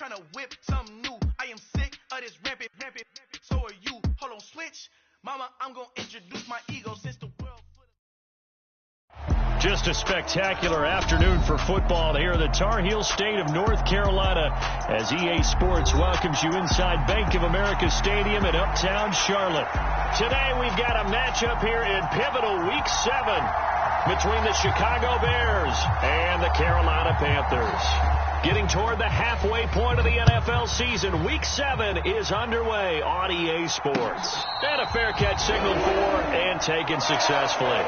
trying to whip something new. I am sick of this rampant. So are you. Hold on, switch. Mama, I'm going to introduce my ego since the world. Just a spectacular afternoon for football here in the Tar Heel state of North Carolina as EA Sports welcomes you inside Bank of America Stadium in uptown Charlotte. Today we've got a matchup here in pivotal Week 7 between the Chicago Bears and the Carolina Panthers. Getting toward the halfway point of the NFL season, Week 7 is underway on EA Sports. And a fair catch signaled for and taken successfully.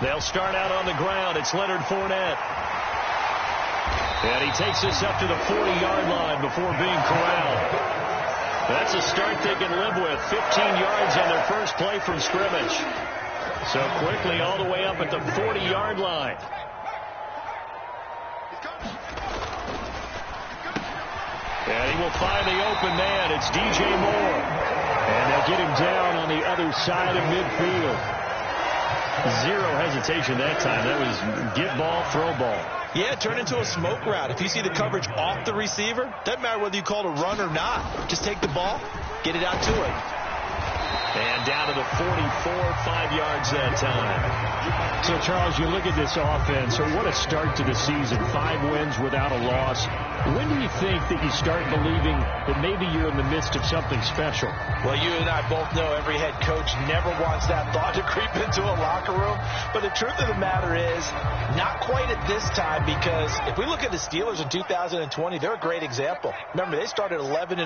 They'll start out on the ground. It's Leonard Fournette. And he takes this up to the 40-yard line before being corralled. That's a start they can live with. 15 yards on their first play from scrimmage. So quickly all the way up at the 40-yard line. And he will find the open man. It's DJ Moore. And they'll get him down on the other side of midfield. Zero hesitation that time. That was get ball, throw ball. Yeah, turn into a smoke route. If you see the coverage off the receiver, doesn't matter whether you call it a run or not. Just take the ball, get it out to it. And down to the 44, 5 yards that time. So, Charles, you look at this offense, what a start to the season. 5 wins without a loss. When do you think that you start believing that maybe you're in the midst of something special? Well, you and I both know every head coach never wants that thought to creep into a locker room. But the truth of the matter is, not quite at this time, because if we look at the Steelers in 2020, they're a great example. Remember, they started 11-0.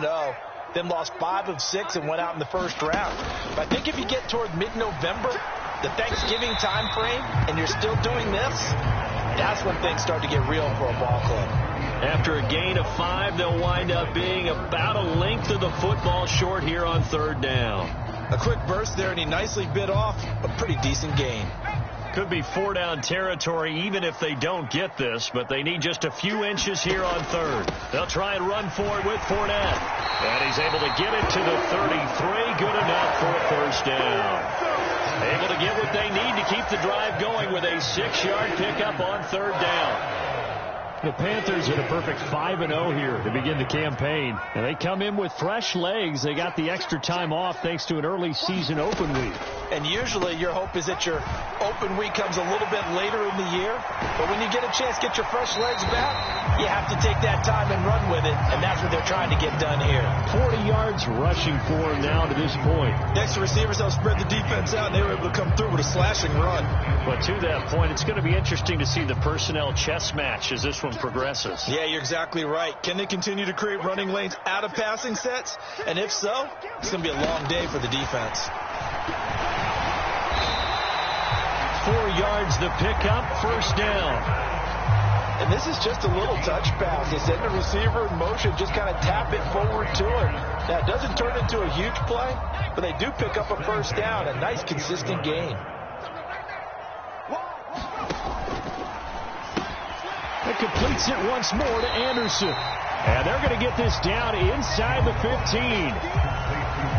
Then lost 5 of 6 and went out in the first round. But I think if you get toward mid-November, the Thanksgiving time frame, and you're still doing this, that's when things start to get real for a ball club. After a gain of 5, they'll wind up being about a length of the football short here on third down. A quick burst there, and he nicely bit off a pretty decent gain. Could be 4-down territory even if they don't get this, but they need just a few inches here on third. They'll try and run for it with Fournette. And he's able to get it to the 33. Good enough for a first down. Able to get what they need to keep the drive going with a 6-yard pickup on third down. The Panthers had a perfect 5-0 here to begin the campaign. And they come in with fresh legs. They got the extra time off thanks to an early season open week. And usually your hope is that your open week comes a little bit later in the year. But when you get a chance to get your fresh legs back, you have to take that time and run with it. And that's what they're trying to get done here. 40 yards rushing for him now to this point. Next to receivers, they'll spread the defense out, and they were able to come through with a slashing run. But to that point, it's going to be interesting to see the personnel chess match as this one progresses. Yeah, you're exactly right. Can they continue to create running lanes out of passing sets? And if so, it's going to be a long day for the defense. 4 yards the pickup, first down. And this is just a little touch pass. They send the receiver in motion, just kind of tap it forward to him. Now, it doesn't turn into a huge play, but they do pick up a first down, a nice, consistent gain. It completes it once more to Anderson. And they're going to get this down inside the 15.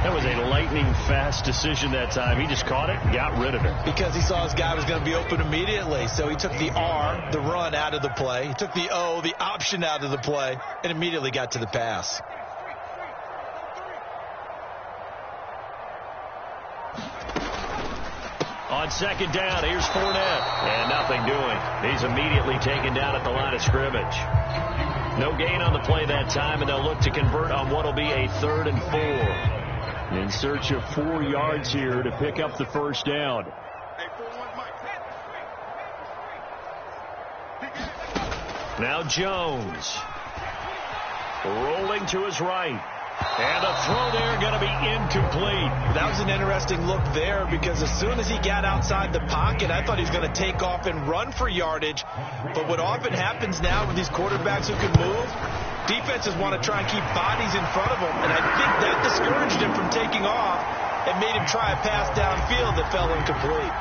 That was a lightning-fast decision that time. He just caught it and got rid of it. Because he saw his guy was going to be open immediately. So he took the R, the run, out of the play. He took the O, the option, out of the play, and immediately got to the pass. On second down, here's Fournette. And nothing doing. He's immediately taken down at the line of scrimmage. No gain on the play that time, and they'll look to convert on what will be a 3rd and 4. In search of 4 yards here to pick up the first down. Now Jones. Rolling to his right. And a throw there going to be incomplete. That was an interesting look there because as soon as he got outside the pocket, I thought he was going to take off and run for yardage. But what often happens now with these quarterbacks who can move, defenses want to try and keep bodies in front of them. And I think that discouraged him from taking off and made him try a pass downfield that fell incomplete.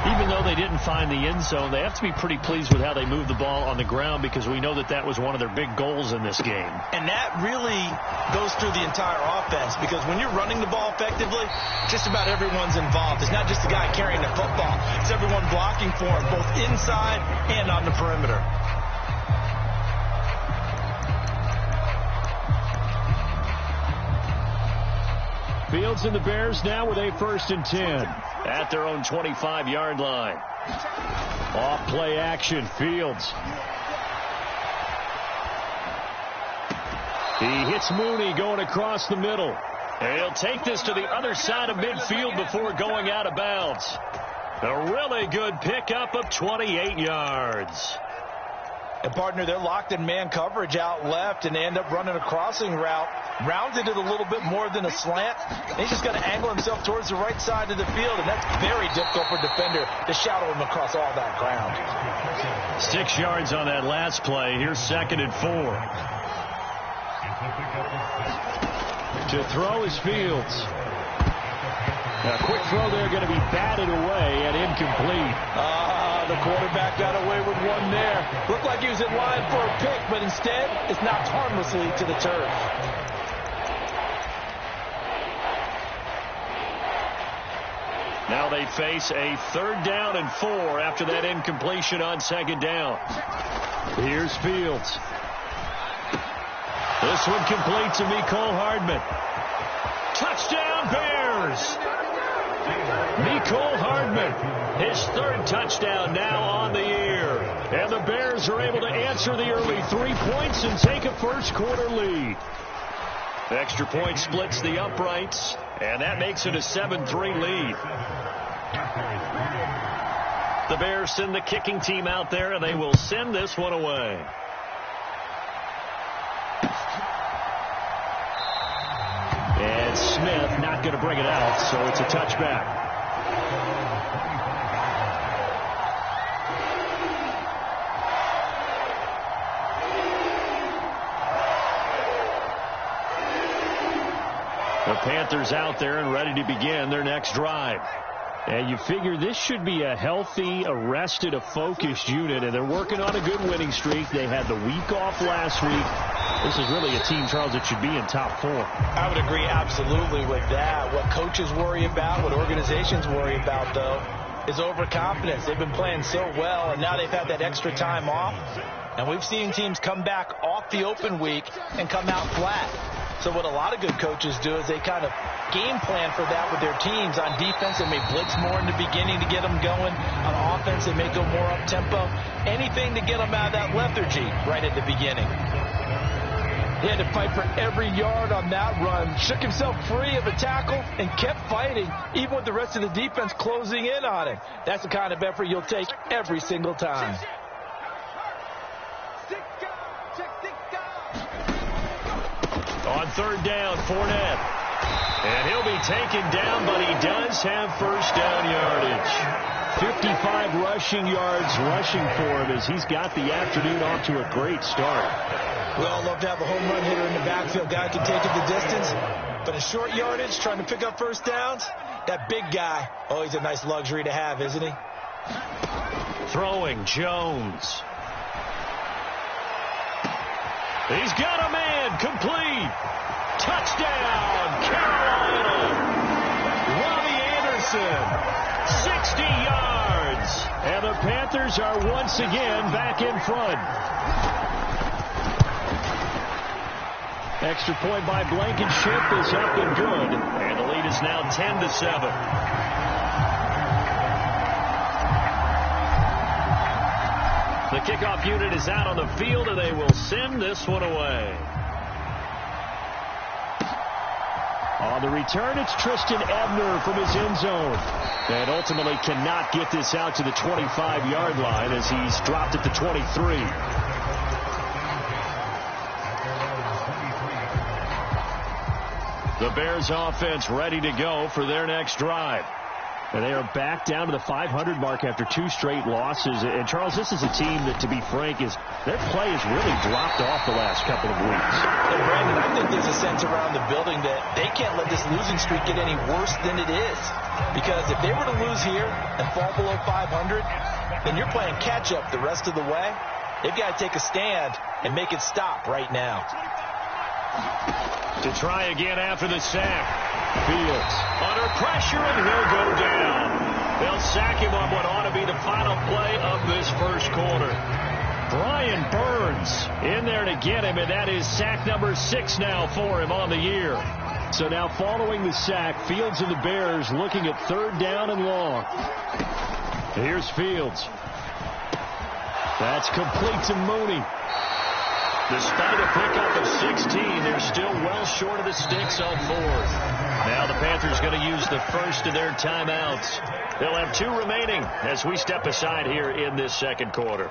Even though they didn't find the end zone, they have to be pretty pleased with how they moved the ball on the ground because we know that that was one of their big goals in this game. And that really goes through the entire offense because when you're running the ball effectively, just about everyone's involved. It's not just the guy carrying the football. It's everyone blocking for him, both inside and on the perimeter. Fields and the Bears now with a 1st and 10 at their own 25-yard line. Off play action, Fields. He hits Mooney going across the middle. And he'll take this to the other side of midfield before going out of bounds. A really good pickup of 28 yards. And, partner, they're locked in man coverage out left, and they end up running a crossing route. Rounded it a little bit more than a slant. And he's just going to angle himself towards the right side of the field, and that's very difficult for a defender to shadow him across all that ground. 6 yards on that last play. Here's 2nd and 4. To throw is Fields. A quick throw there going to be batted away and incomplete. The quarterback got away with one there. Looked like he was in line for a pick, but instead it's knocked harmlessly to the turf. Now they face a 3rd down and 4 after that incompletion on 2nd down. Here's Fields. This one complete to Mecole Hardman. Touchdown Bears! Mecole Hardman, his 3rd touchdown now on the year. And the Bears are able to answer the early 3 points and take a 1st quarter lead. The extra point splits the uprights, and that makes it a 7-3 lead. The Bears send the kicking team out there, and they will send this one away. And Smith not going to bring it out, so it's a touchback. The Panthers out there and ready to begin their next drive. And you figure this should be a healthy, a focused unit, and they're working on a good winning streak. They had the week off last week. This is really a team, Charles, that should be in top 4. I would agree absolutely with that. What coaches worry about, what organizations worry about, though, is overconfidence. They've been playing so well, and now they've had that extra time off. And we've seen teams come back off the open week and come out flat. So what a lot of good coaches do is they kind of game plan for that with their teams. On defense, they may blitz more in the beginning to get them going. On offense, they may go more up-tempo. Anything to get them out of that lethargy right at the beginning. He had to fight for every yard on that run. Shook himself free of a tackle and kept fighting, even with the rest of the defense closing in on him. That's the kind of effort you'll take every single time. On 3rd down, Fournette. And he'll be taken down, but he does have 1st down yardage. 55 rushing yards rushing for him as he's got the afternoon off to a great start. We all love to have a home run hitter in the backfield. Guy can take it the distance. But in short yardage, trying to pick up 1st downs, that big guy, oh, he's a nice luxury to have, isn't he? Throwing, Jones. He's got a man, complete. Touchdown, Carolina. Robbie Anderson, 60 yards. And the Panthers are once again back in front. Extra point by Blankenship is up and good. And the lead is now 10-7. The kickoff unit is out on the field, and they will send this one away. On the return, it's Tristan Ebner from his end zone. And ultimately cannot get this out to the 25-yard line as he's dropped at the 23. The Bears offense ready to go for their next drive. And they are back down to the 500 mark after 2 straight losses. And, Charles, this is a team that, to be frank, their play has really dropped off the last couple of weeks. And, Brandon, I think there's a sense around the building that they can't let this losing streak get any worse than it is. Because if they were to lose here and fall below 500, then you're playing catch-up the rest of the way. They've got to take a stand and make it stop right now. To try again after the sack. Fields under pressure, and he'll go down. They'll sack him on what ought to be the final play of this first quarter. Brian Burns in there to get him, and that is sack number 6 now for him on the year. So now following the sack, Fields and the Bears looking at 3rd down and long. Here's Fields. That's complete to Mooney. Despite a pickup of 16, they're still well short of the sticks on 4th. Now the Panthers going to use the first of their timeouts. They'll have 2 remaining as we step aside here in this second quarter.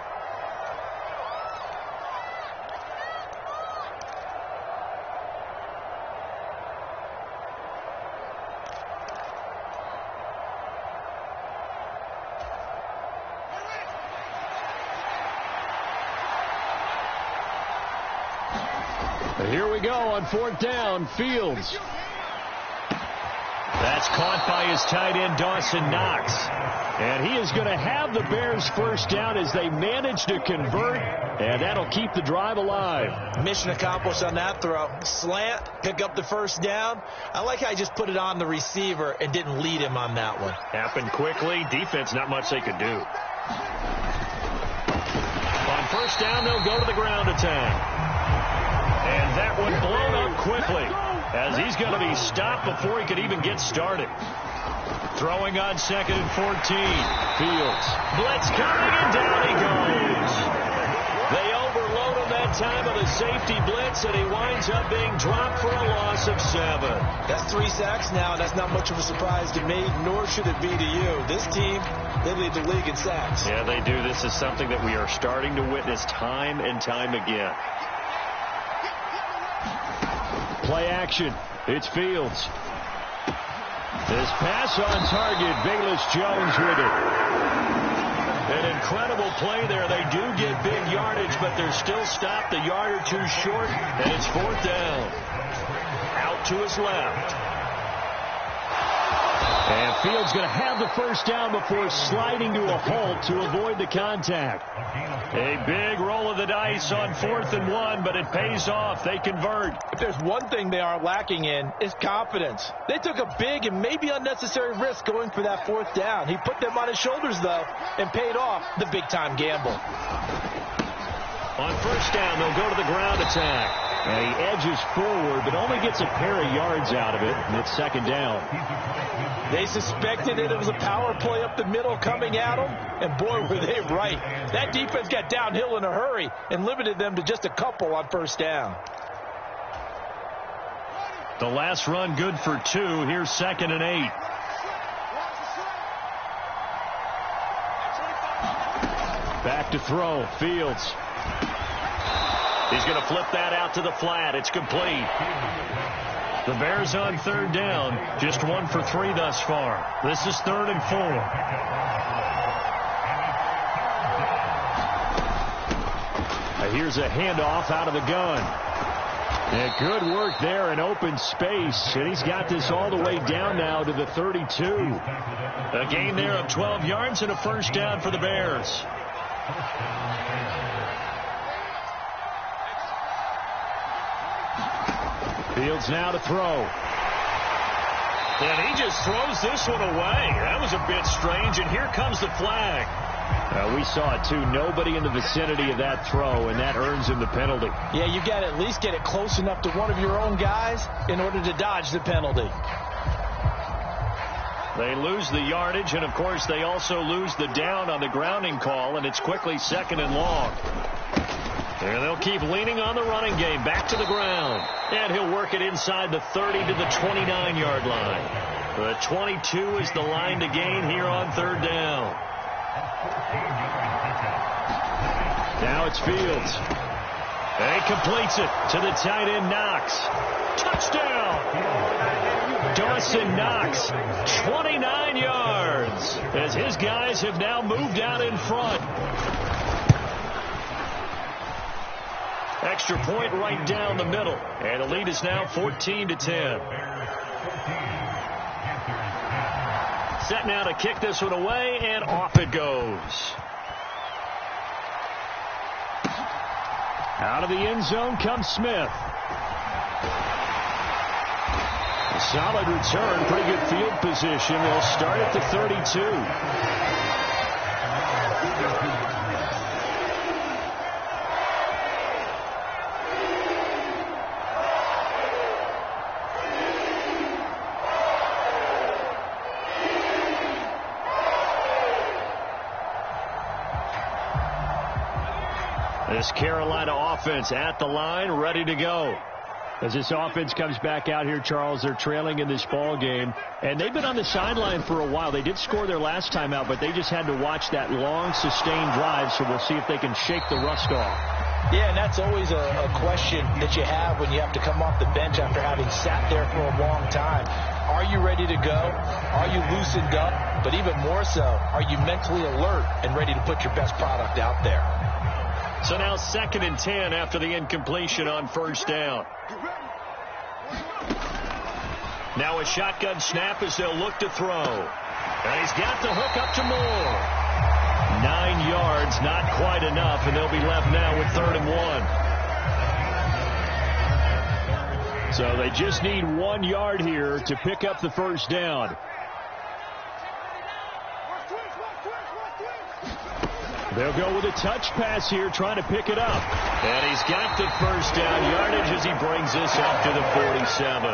Here we go on 4th down. Fields. That's caught by his tight end, Dawson Knox. And he is going to have the Bears first down as they manage to convert, and that'll keep the drive alive. Mission accomplished on that throw. Slant, pick up the first down. I like how he just put it on the receiver and didn't lead him on that one. Happened quickly. Defense, not much they could do. On first down, they'll go to the ground attack. And that one blown up quickly as he's going to be stopped before he could even get started. Throwing on 2nd and 14. Fields. Blitz coming, and down he goes. They overload him that time of the safety blitz, and he winds up being dropped for a loss of 7. That's 3 sacks now, and that's not much of a surprise to me, nor should it be to you. This team, they lead the league in sacks. Yeah, they do. This is something that we are starting to witness time and time again. Play action. It's Fields. This pass on target. Bayless-Jones with it. An incredible play there. They do get big yardage, but they're still stopped a yard or 2 short, and it's 4th down. Out to his left. And Fields going to have the first down before sliding to a halt to avoid the contact. A big roll of the dice on 4th and 1, but it pays off. They convert. If there's one thing they are lacking in, it's confidence. They took a big and maybe unnecessary risk going for that 4th down. He put them on his shoulders, though, and paid off the big-time gamble. On first down, they'll go to the ground attack. And he edges forward, but only gets a pair of yards out of it, and it's 2nd down. They suspected it was a power play up the middle coming at them, and boy, were they right. That defense got downhill in a hurry and limited them to just a couple on first down. The last run good for 2. Here's 2nd and 8. Back to throw. Fields. He's going to flip that out to the flat. It's complete. The Bears on 3rd down. Just 1 for 3 thus far. This is 3rd and 4. Here's a handoff out of the gun. And good work there in open space. And he's got this all the way down now to the 32. A gain there of 12 yards and a first down for the Bears. Fields now to throw. And he just throws this one away. That was a bit strange, and here comes the flag. We saw it, too. Nobody in the vicinity of that throw, and that earns him the penalty. Yeah, you got to at least get it close enough to one of your own guys in order to dodge the penalty. They lose the yardage, and, of course, they also lose the down on the grounding call, and it's quickly 2nd and long. And they'll keep leaning on the running game. Back to the ground. And he'll work it inside the 30 to the 29-yard line. The 22 is the line to gain here on 3rd down. Now it's Fields. And he completes it to the tight end, Knox. Touchdown! Dawson Knox, 29 yards, as his guys have now moved out in front. Extra point right down the middle. And the lead is now 14-10. set now to kick this one away, and off it goes. Out of the end zone comes Smith. A solid return, pretty good field position. They'll start at the 32. This Carolina offense at the line, ready to go. As this offense comes back out here, Charles, they're trailing in this ball game. And they've been on the sideline for a while. They did score their last time out, but they just had to watch that long, sustained drive, so we'll see if they can shake the rust off. Yeah, and that's always a question that you have when you have to come off the bench after having sat there for a long time. Are you ready to go? Are you loosened up? But even more so, are you mentally alert and ready to put your best product out there? So now 2nd and 10 after the incompletion on first down. Now a shotgun snap as they'll look to throw. And he's got the hook up to Moore. 9 yards, not quite enough, and they'll be left now with 3rd and 1. So they just need 1 yard here to pick up the first down. They'll go with a touch pass here, trying to pick it up. And he's got the first down yardage as he brings this up to the 47.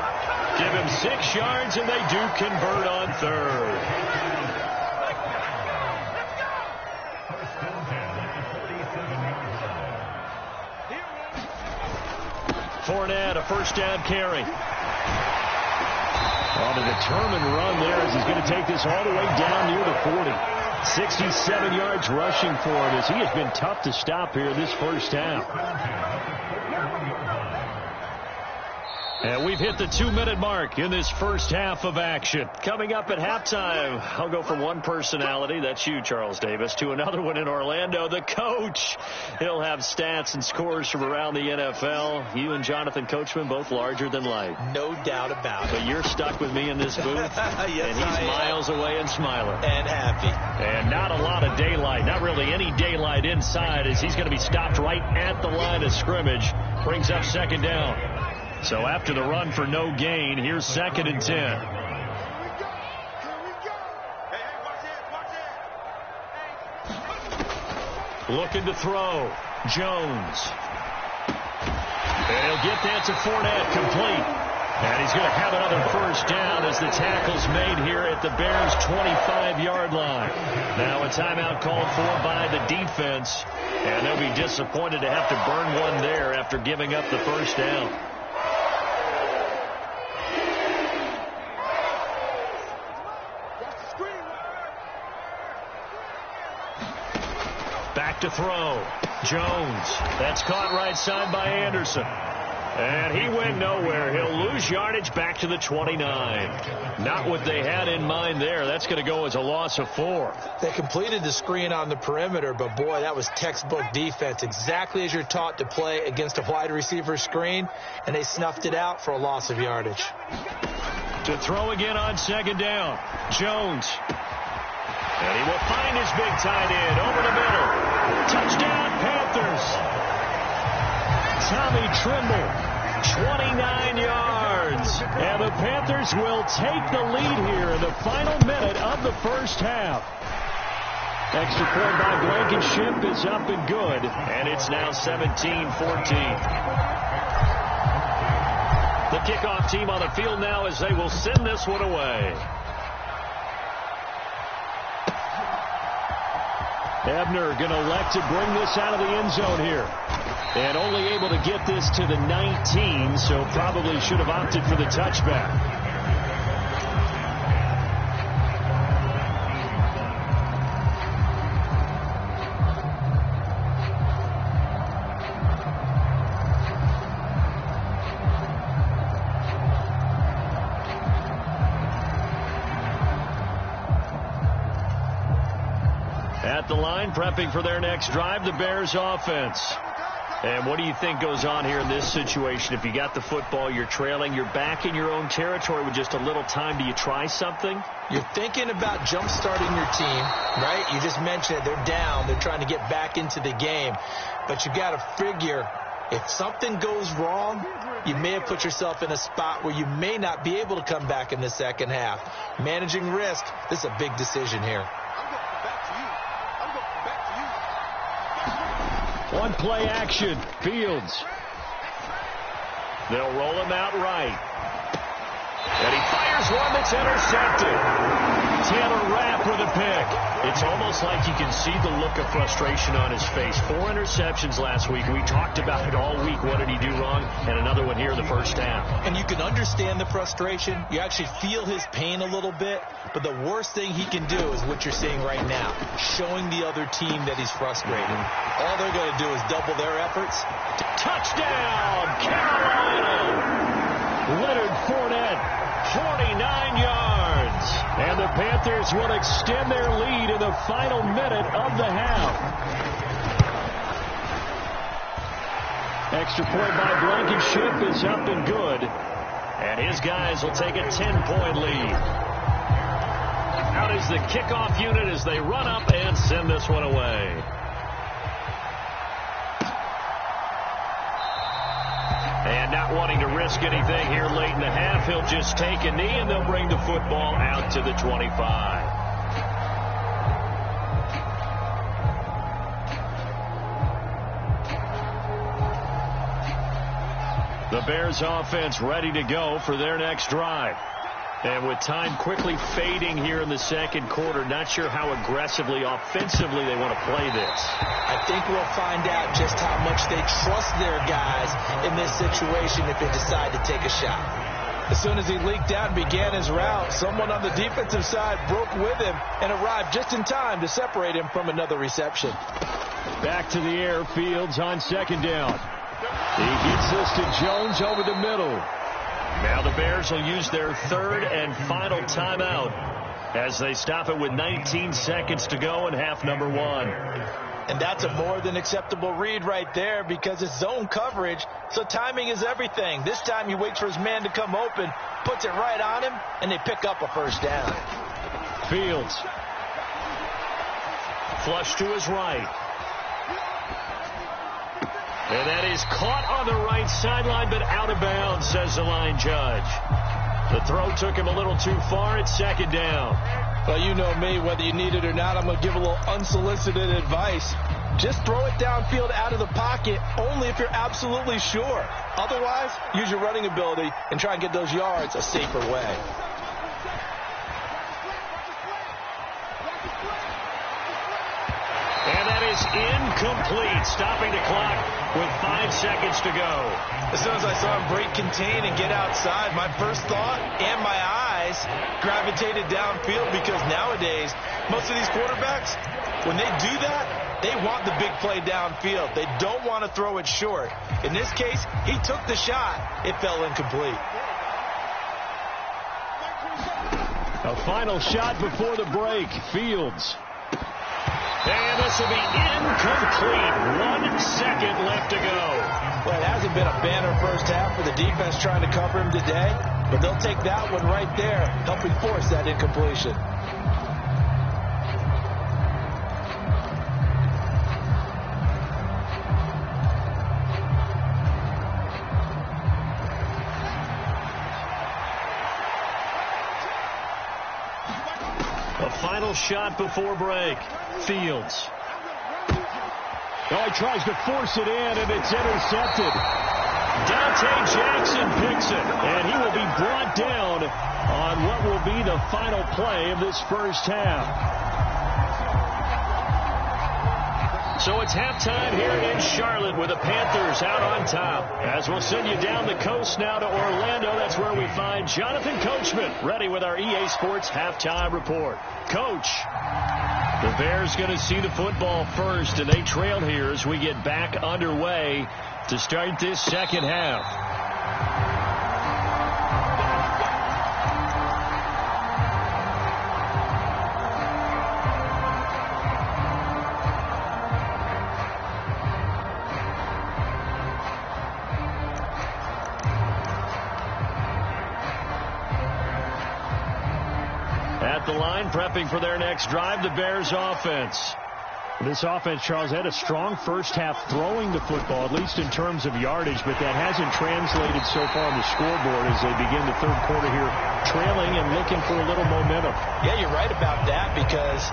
Give him 6 yards, and they do convert on 3rd. Fournette, a first down carry. On a determined run there as he's going to take this all the way down near the 40. 67 yards rushing for him as he has been tough to stop here this first half. And we've hit the 2-minute mark in this first half of action. Coming up at halftime, I'll go from one personality, that's you, Charles Davis, to another one in Orlando, the coach. He'll have stats and scores from around the NFL. You and Jonathan Coachman, both larger than life. No doubt about it. But you're stuck with me in this booth, yes, and he's miles away and smiling. And happy. And not a lot of daylight, not really any daylight inside, as he's going to be stopped right at the line of scrimmage. Brings up 2nd down. So after the run for no gain, here's 2nd and 10. Looking to throw. Jones. And he'll get that to Fournette, complete. And he's going to have another first down as the tackle's made here at the Bears' 25-yard line. Now a timeout called for by the defense. And they'll be disappointed to have to burn one there after giving up the first down. Back to throw. Jones. That's caught right side by Anderson. And he went nowhere. He'll lose yardage back to the 29. Not what they had in mind there. That's going to go as a loss of 4. They completed the screen on the perimeter, but boy, that was textbook defense. Exactly as you're taught to play against a wide receiver screen, and they snuffed it out for a loss of yardage. To throw again on 2nd down. Jones. And he will find his big tight end over the middle. Touchdown, Panthers. Tommy Trimble, 29 yards. And the Panthers will take the lead here in the final minute of the first half. Extra point by Blankenship is up and good. And it's now 17-14. The kickoff team on the field now as they will send this one away. Ebner going to elect to bring this out of the end zone here. And only able to get this to the 19, so probably should have opted for the touchback. At the line, prepping for their next drive, the Bears offense. And what do you think goes on here in this situation? If you got the football, you're trailing, you're back in your own territory with just a little time. Do you try something? You're thinking about jump-starting your team, right? You just mentioned it. They're down. They're trying to get back into the game. But you got to figure if something goes wrong, you may have put yourself in a spot where you may not be able to come back in the second half. Managing risk, this is a big decision here. One play action. Fields. They'll roll him out right. And he fires one that's intercepted. Taylor Rapp with a pick. It's almost like you can see the look of frustration on his face. 4 interceptions last week. We talked about it all week. What did he do wrong? And another one here in the first half. And you can understand the frustration. You actually feel his pain a little bit. But the worst thing he can do is what you're seeing right now, showing the other team that he's frustrated. All they're going to do is double their efforts. Touchdown, Carolina! Leonard Fournette, 49 yards. And the Panthers will extend their lead in the final minute of the half. Extra point by Blankenship is up and good. And his guys will take a 10-point lead. Out is the kickoff unit as they run up and send this one away. And not wanting to risk anything here late in the half, he'll just take a knee and they'll bring the football out to the 25. The Bears offense ready to go for their next drive. And with time quickly fading here in the second quarter, not sure how aggressively, offensively they want to play this. I think we'll find out just how much they trust their guys in this situation if they decide to take a shot. As soon as he leaked out and began his route, someone on the defensive side broke with him and arrived just in time to separate him from another reception. Back to the air, Fields on second down. He keeps this to Jones over the middle. Now the Bears will use their third and final timeout as they stop it with 19 seconds to go in half number 1. And that's a more than acceptable read right there because it's zone coverage, so timing is everything. This time he waits for his man to come open, puts it right on him, and they pick up a first down. Fields. Flush to his right. And that is caught on the right sideline, but out of bounds, says the line judge. The throw took him a little too far. It's second down. Well, you know me, whether you need it or not, I'm going to give a little unsolicited advice. Just throw it downfield out of the pocket, only if you're absolutely sure. Otherwise, use your running ability and try and get those yards a safer way. And that is incomplete, stopping the clock with 5 seconds to go. As soon as I saw him break contain and get outside, my first thought and my eyes gravitated downfield because nowadays, most of these quarterbacks, when they do that, they want the big play downfield. They don't want to throw it short. In this case, he took the shot. It fell incomplete. A final shot before the break. Fields. And this will be incomplete. 1 second left to go. Well, it hasn't been a banner first half for the defense trying to cover him today, but they'll take that one right there, helping force that incompletion. A final shot before break. Fields. Oh, he tries to force it in, and it's intercepted. Dante Jackson picks it, and he will be brought down on what will be the final play of this first half. So it's halftime here in Charlotte with the Panthers out on top. As we'll send you down the coast now to Orlando, that's where we find Jonathan Coachman ready with our EA Sports halftime report. Coach, the Bears going to see the football first, and they trail here as we get back underway to start this second half. the line, prepping for their next drive, the Bears offense. This offense, Charles, had a strong first half throwing the football, at least in terms of yardage, but that hasn't translated so far on the scoreboard as they begin the third quarter here, trailing and looking for a little momentum. Yeah, you're right about that because,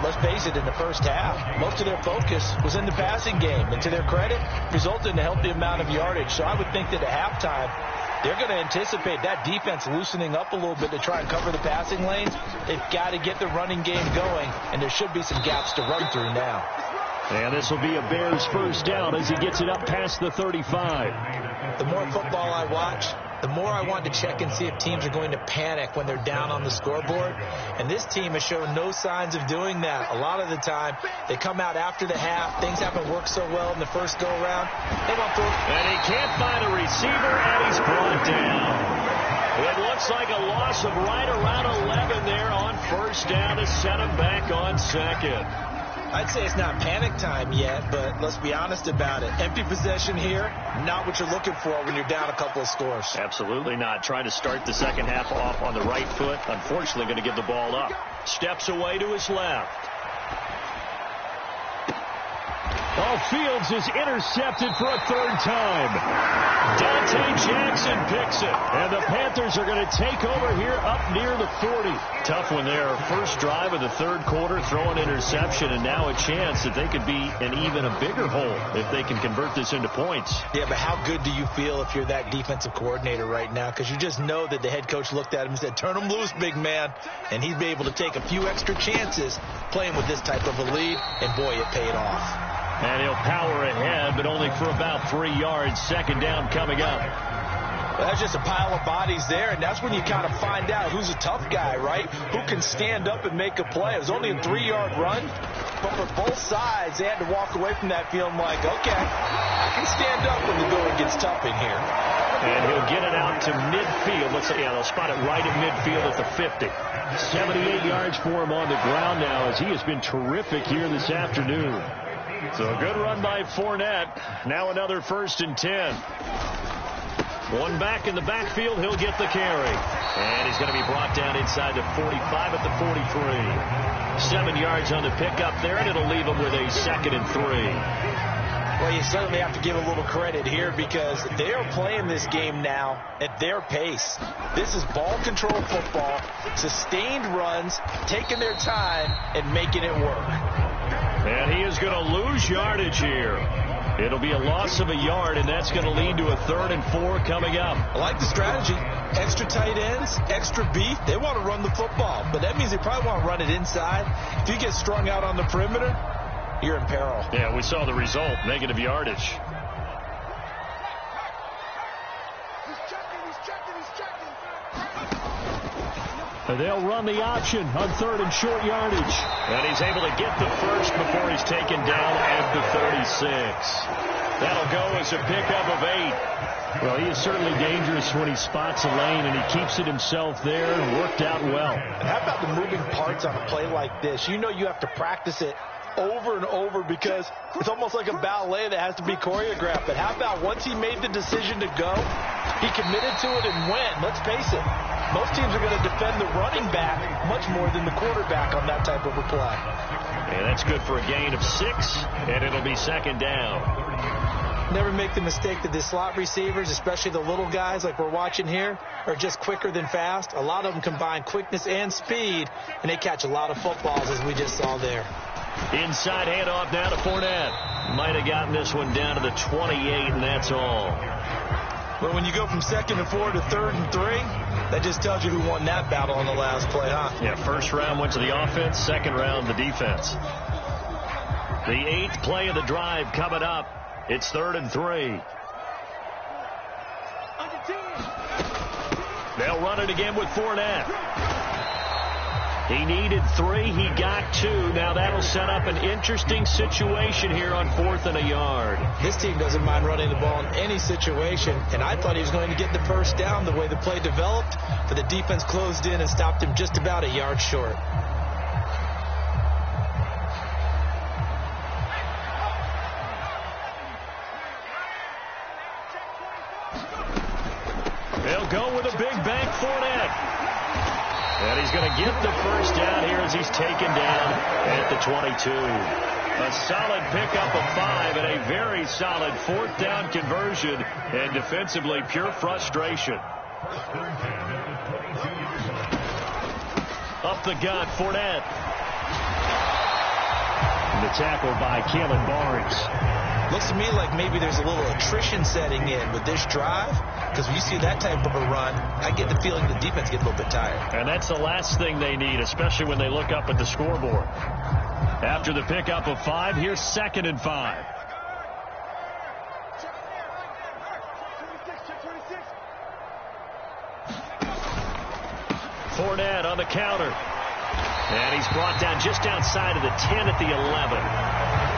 let's face it, in the first half, most of their focus was in the passing game. And to their credit, resulted in a healthy amount of yardage. So I would think that at halftime, they're going to anticipate that defense loosening up a little bit to try and cover the passing lanes. They've got to get the running game going, and there should be some gaps to run through now. And this will be a Bears first down as he gets it up past the 35. The more football I watch, the more I want to check and see if teams are going to panic when they're down on the scoreboard. And this team has shown no signs of doing that. A lot of the time, they come out after the half. Things haven't worked so well in the first go-around. They want to... And he can't find a receiver, and he's brought down. It looks like a loss of right around 11 there on first down to set him back on second. I'd say it's not panic time yet, but let's be honest about it. Empty possession here, not what you're looking for when you're down a couple of scores. Absolutely not. Trying to start the second half off on the right foot. Unfortunately, going to give the ball up. Steps away to his left. Fields is intercepted for a third time. Dante Jackson picks it. And the Panthers are going to take over here up near the 40. Tough one there. First drive of the third quarter, throw an interception, and now a chance that they could be in even a bigger hole if they can convert this into points. Yeah, but how good do you feel if you're that defensive coordinator right now? Because you just know that the head coach looked at him and said, turn him loose, big man. And he'd be able to take a few extra chances playing with this type of a lead, and boy, it paid off. And he'll power ahead, but only for about 3 yards. Second down coming up. Well, that's just a pile of bodies there, and that's when you kind of find out who's a tough guy, right? Who can stand up and make a play. It was only a 3-yard run, but for both sides, they had to walk away from that feeling like, okay, I can stand up when the going gets tough in here. And he'll get it out to midfield. Let's say, they'll spot it right at midfield at the 50. 78 yards for him on the ground now, as he has been terrific here this afternoon. So a good run by Fournette. Now another 1st and 10. One back in the backfield. He'll get the carry. And he's going to be brought down inside the 45 at the 43. 7 yards on the pickup there, and it'll leave him with a 2nd and 3. Well, you certainly have to give a little credit here because they are playing this game now at their pace. This is ball control football, sustained runs, taking their time, and making it work. And he is going to lose yardage here. It'll be a loss of a yard, and that's going to lead to a 3rd and 4 coming up. I like the strategy. Extra tight ends, extra beef. They want to run the football, but that means they probably want to run it inside. If you get strung out on the perimeter, you're in peril. Yeah, we saw the result, negative yardage. They'll run the option on 3rd and short yardage. And he's able to get the first before he's taken down at the 36. That'll go as a pickup of 8. Well, he is certainly dangerous when he spots a lane, and he keeps it himself there and worked out well. And how about the moving parts on a play like this? You know you have to practice it over and over because it's almost like a ballet that has to be choreographed. But how about once he made the decision to go, he committed to it and went. Let's face it, most teams are going to defend the running back much more than the quarterback on that type of a play. And that's good for a gain of 6, and it'll be 2nd down. Never make the mistake that the slot receivers, especially the little guys like we're watching here, are just quicker than fast. A lot of them combine quickness and speed, and they catch a lot of footballs as we just saw there. Inside handoff now to Fournette. Might have gotten this one down to the 28, and that's all. But when you go from 2nd and 4 to 3rd and 3, that just tells you who won that battle on the last play, huh? Yeah, first round went to the offense, second round the defense. The 8th play of the drive coming up. It's 3rd and 3. They'll run it again with Fournette. He needed 3. He got 2. Now that'll set up an interesting situation here on 4th and a yard. This team doesn't mind running the ball in any situation, and I thought he was going to get the first down the way the play developed, but the defense closed in and stopped him just about a yard short. They'll go with a big bank Fournette. And he's going to get the first down here as he's taken down at the 22. A solid pickup of 5 and a very solid 4th down conversion, and defensively pure frustration. Up the gut, Fournette. And the tackle by Kalen Barnes. Looks to me like maybe there's a little attrition setting in with this drive, because when you see that type of a run, I get the feeling the defense gets a little bit tired. And that's the last thing they need, especially when they look up at the scoreboard. After the pickup of 5, here's 2nd and 5. Fournette on the counter. And he's brought down just outside of the 10 at the 11.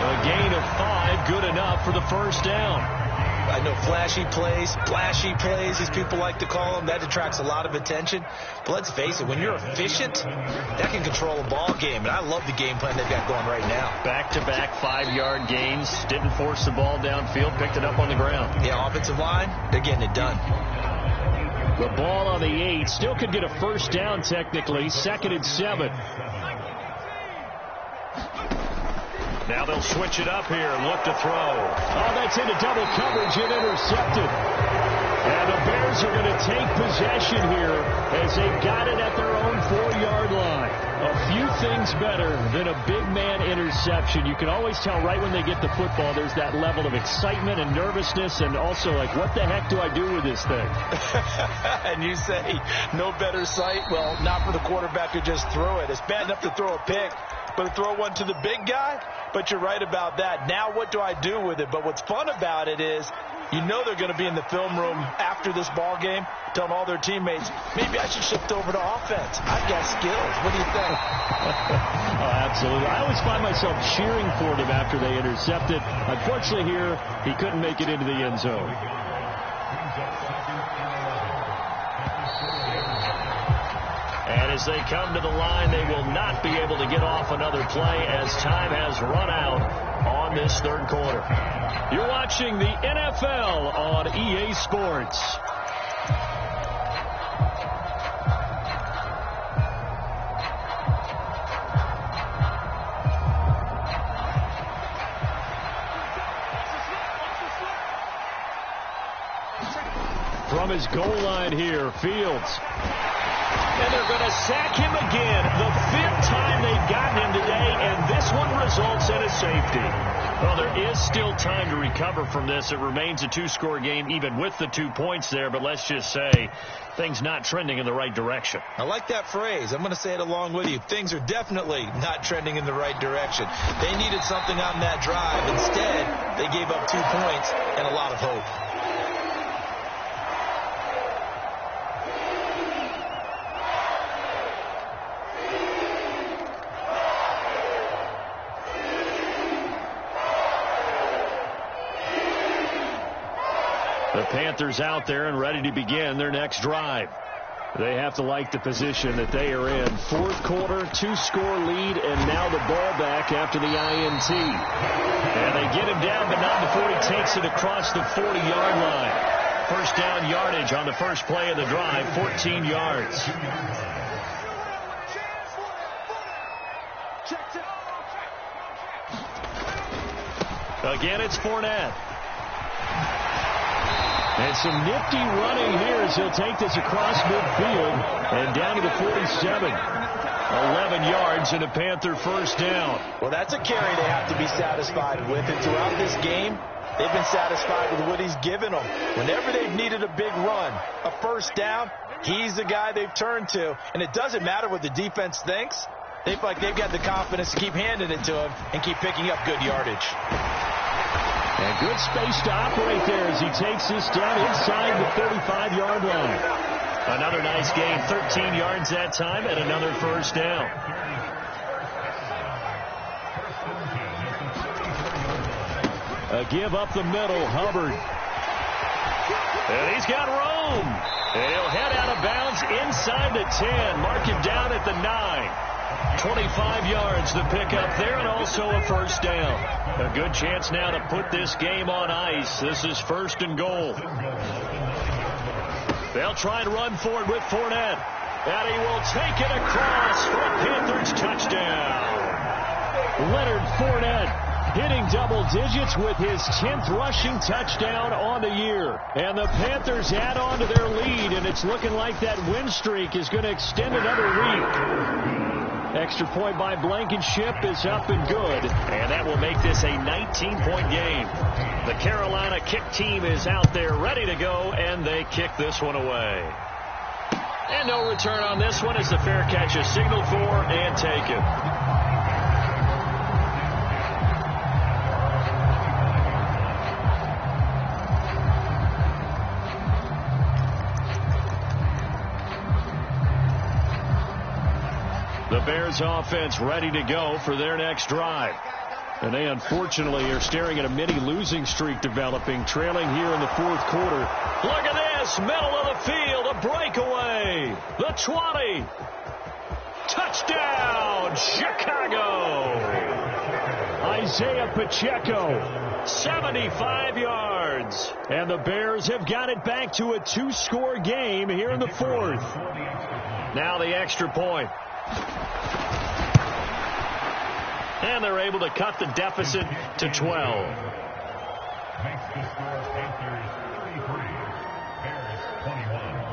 A gain of 5, good enough for the first down. I know flashy plays, flashy plays, as people like to call them, that attracts a lot of attention. But let's face it, when you're efficient, that can control a ball game. And I love the game plan they've got going right now. Back-to-back 5-yard gains. Didn't force the ball downfield, picked it up on the ground. Yeah, offensive line, they're getting it done. The ball on the 8. Still could get a first down technically. 2nd and 7. Now they'll switch it up here and look to throw. Oh, that's into double coverage and intercepted. And the Bears are going to take possession here as they've got it at their own 4-yard line. A few things better than a big man interception. You can always tell right when they get the football, there's that level of excitement and nervousness, and also like, what the heck do I do with this thing? And you say, no better sight? Well, not for the quarterback who just threw it. It's bad enough to throw a pick, but to throw one to the big guy? But you're right about that. Now what do I do with it? But what's fun about it is, you know they're going to be in the film room after this ball game telling all their teammates, maybe I should shift over to offense. I've got skills. What do you think? Oh, absolutely. I always find myself cheering for them after they intercept it. Unfortunately here, he couldn't make it into the end zone. And as they come to the line, they will not be able to get off another play as time has run out on this 3rd quarter. You're watching the NFL on EA Sports. From his goal line here, Fields. And they're going to sack him again. The 5th time they've gotten him today, and this one results in a safety. Well, there is still time to recover from this. It remains a 2-score game, even with the 2 points there, but let's just say things not trending in the right direction. I like that phrase. I'm going to say it along with you. Things are definitely not trending in the right direction. They needed something on that drive. Instead, they gave up 2 points and a lot of hope. The Panthers out there and ready to begin their next drive. They have to like the position that they are in. 4th quarter, 2-score lead, and now the ball back after the INT. And they get him down, but not before he takes it across the 40-yard line. First down yardage on the first play of the drive, 14 yards. Again, it's Fournette. And some nifty running here as he'll take this across midfield and down to the 47. 11 yards and a Panther first down. Well, that's a carry they have to be satisfied with. And throughout this game, they've been satisfied with what he's given them. Whenever they've needed a big run, a first down, he's the guy they've turned to. And it doesn't matter what the defense thinks. They feel like they've got the confidence to keep handing it to him and keep picking up good yardage. And good space to operate there as he takes this down inside the 35-yard line. Another nice gain, 13 yards that time, and another first down. A give up the middle, Hubbard. And he's got room. And he'll head out of bounds inside the 10. Mark him down at the 9. 25 yards to pick up there, and also a first down. A good chance now to put this game on ice. This is 1st and goal. They'll try and run for it with Fournette. And he will take it across for a Panthers touchdown. Leonard Fournette hitting double digits with his 10th rushing touchdown on the year. And the Panthers add on to their lead, and it's looking like that win streak is going to extend another week. Extra point by Blankenship is up and good, and that will make this a 19-point game. The Carolina kick team is out there ready to go, and they kick this one away. And no return on this one as the fair catch is signaled for and taken. The Bears offense ready to go for their next drive. And they unfortunately are staring at a mini losing streak developing, trailing here in the fourth quarter. Look at this, middle of the field, a breakaway. The 20. Touchdown, Chicago. Isaiah Pacheco, 75 yards. And the Bears have got it back to a 2-score game here in the fourth. Now the extra point. And they're able to cut the deficit to 12. Makes the score Panthers 33, Bears 21.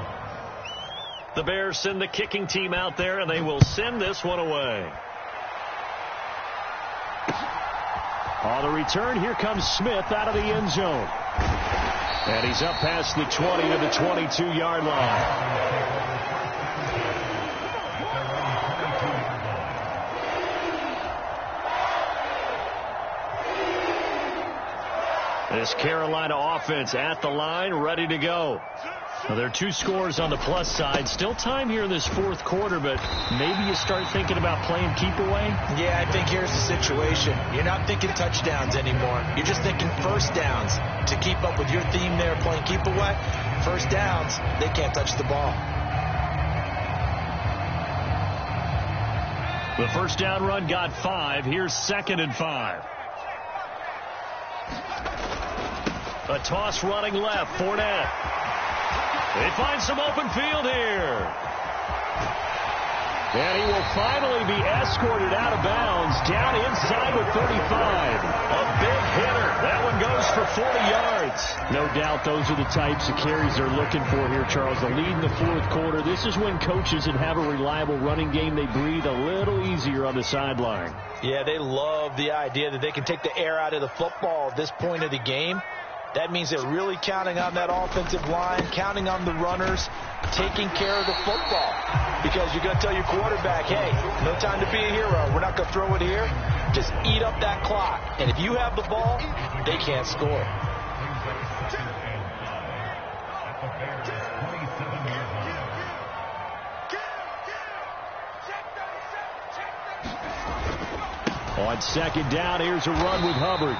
The Bears send the kicking team out there, and they will send this one away. On the return, here comes Smith out of the end zone. And he's up past the 20 to the 22-yard line. This Carolina offense at the line, ready to go. Well, there are 2 scores on the plus side. Still time here in this fourth quarter, but maybe you start thinking about playing keep away? Yeah, I think here's the situation. You're not thinking touchdowns anymore. You're just thinking first downs. To keep up with your theme there, playing keep away, first downs, they can't touch the ball. The first down run got 5. Here's 2nd and 5. A toss running left, Fournette. They find some open field here. And he will finally be escorted out of bounds, down inside with 35. A big hitter. That one goes for 40 yards. No doubt those are the types of carries they're looking for here, Charles. The lead in the fourth quarter. This is when coaches that have a reliable running game, they breathe a little easier on the sideline. Yeah, they love the idea that they can take the air out of the football at this point of the game. That means they're really counting on that offensive line, counting on the runners, taking care of the football. Because you're going to tell your quarterback, hey, no time to be a hero. We're not going to throw it here. Just eat up that clock. And if you have the ball, they can't score. On second down, here's a run with Hubbard.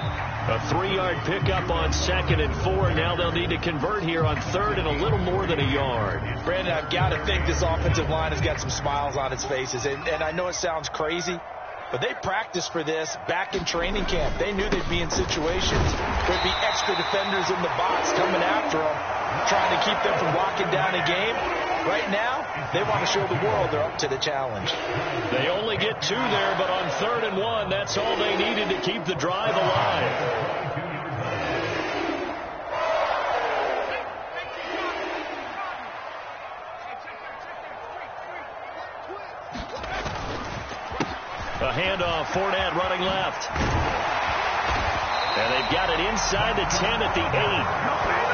A 3-yard pickup on 2nd and 4. Now they'll need to convert here on 3rd and a little more than a yard. Brandon, I've got to think this offensive line has got some smiles on its faces. And I know it sounds crazy, but they practiced for this back in training camp. They knew they'd be in situations where there'd be extra defenders in the box coming after them, trying to keep them from locking down a game. Right now, they want to show the world they're up to the challenge. They only get 2 there, but on 3rd and 1, that's all they needed to keep the drive alive. A handoff, Fournette running left. And they've got it inside the 10 at the 8.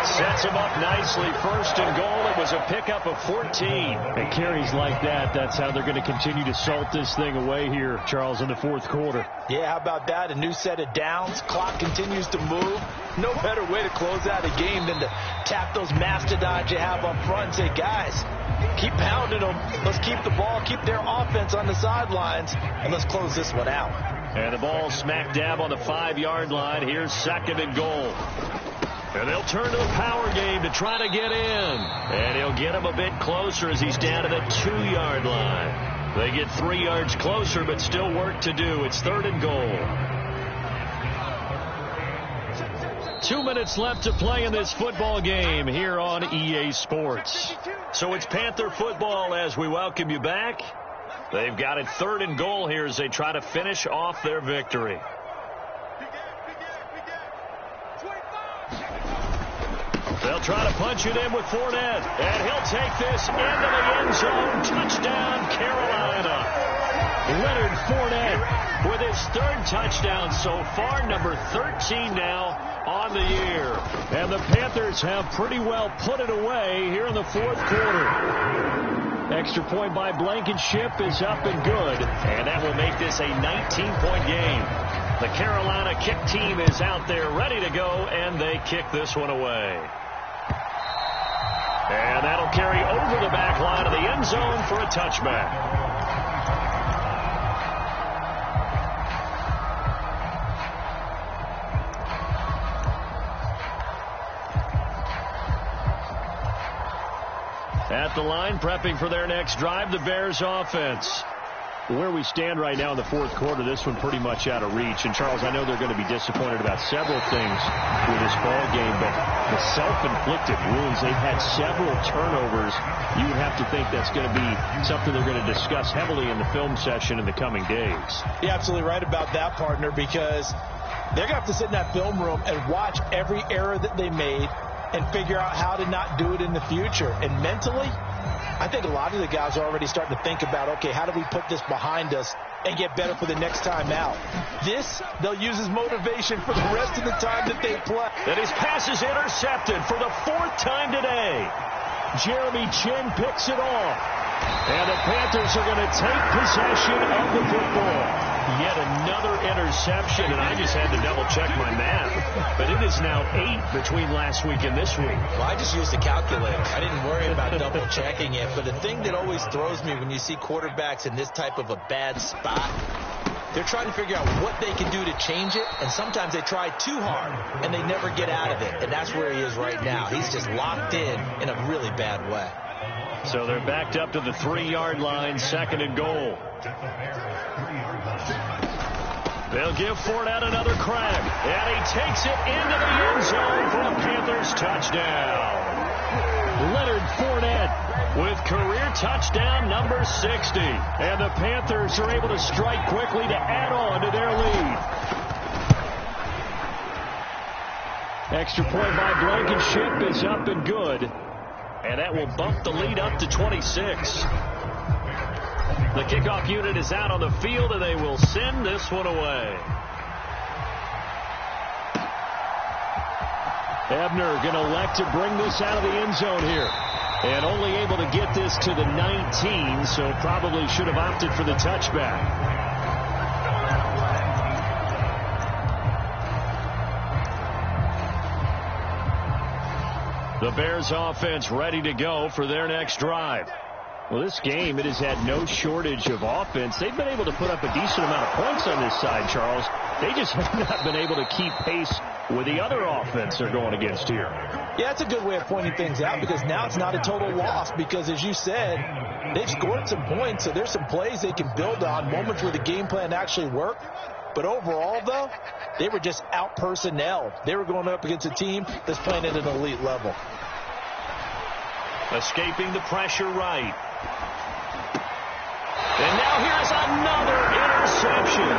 Sets him up nicely. 1st and goal. It was a pickup of 14. And carries like that, that's how they're going to continue to salt this thing away here, Charles, in the fourth quarter. Yeah, how about that? A new set of downs. Clock continues to move. No better way to close out a game than to tap those mastodons you have up front and say, guys, keep pounding them. Let's keep the ball, keep their offense on the sidelines, and let's close this one out. And the ball smack dab on the 5-yard line. Here's 2nd and goal. And they'll turn to the power game to try to get in. And he'll get him a bit closer as he's down to the 2-yard line. They get 3 yards closer, but still work to do. It's 3rd and goal. 2 minutes left to play in this football game here on EA Sports. So it's Panther football as we welcome you back. They've got it 3rd and goal here as they try to finish off their victory. They'll try to punch it in with Fournette, and he'll take this into the end zone. Touchdown, Carolina. Leonard Fournette with his 3rd touchdown so far, number 13 now on the year. And the Panthers have pretty well put it away here in the 4th quarter. Extra point by Blankenship is up and good, and that will make this a 19-point game. The Carolina kick team is out there ready to go, and they kick this one away. And that'll carry over the back line of the end zone for a touchback. At the line, prepping for their next drive, the Bears offense. Where we stand right now in the 4th quarter, this one pretty much out of reach. And, Charles, I know they're going to be disappointed about several things with this ball game, but the self-inflicted wounds, they've had several turnovers. You would have to think that's going to be something they're going to discuss heavily in the film session in the coming days. You're absolutely right about that, partner, because they're going to have to sit in that film room and watch every error that they made and figure out how to not do it in the future. And mentally, I think a lot of the guys are already starting to think about, okay, how do we put this behind us and get better for the next time out? This, they'll use as motivation for the rest of the time that they play. And his pass is intercepted for the 4th time today. Jeremy Chin picks it off. And the Panthers are going to take possession of the football. Yet another interception, and I just had to double-check my math. But it is now 8 between last week and this week. Well, I just used a calculator. I didn't worry about double-checking it. But the thing that always throws me when you see quarterbacks in this type of a bad spot, they're trying to figure out what they can do to change it, and sometimes they try too hard, and they never get out of it. And that's where he is right now. He's just locked in a really bad way. So they're backed up to the 3-yard line, 2nd and goal. They'll give Fournette another crack, and he takes it into the end zone for a Panthers touchdown. Leonard Fournette with career touchdown number 60. And the Panthers are able to strike quickly to add on to their lead. Extra point by Blankenship is up and good. And that will bump the lead up to 26. The kickoff unit is out on the field, and they will send this one away. Ebner going to elect to bring this out of the end zone here. And only able to get this to the 19, so probably should have opted for the touchback. The Bears offense ready to go for their next drive. Well, this game, it has had no shortage of offense. They've been able to put up a decent amount of points on this side, Charles. They just have not been able to keep pace with the other offense they're going against here. Yeah, that's a good way of pointing things out, because now it's not a total loss, because as you said, they've scored some points, so there's some plays they can build on, moments where the game plan actually worked. But overall, though, they were just out-personnelled. They were going up against a team that's playing at an elite level. Escaping the pressure right. And now here's another interception.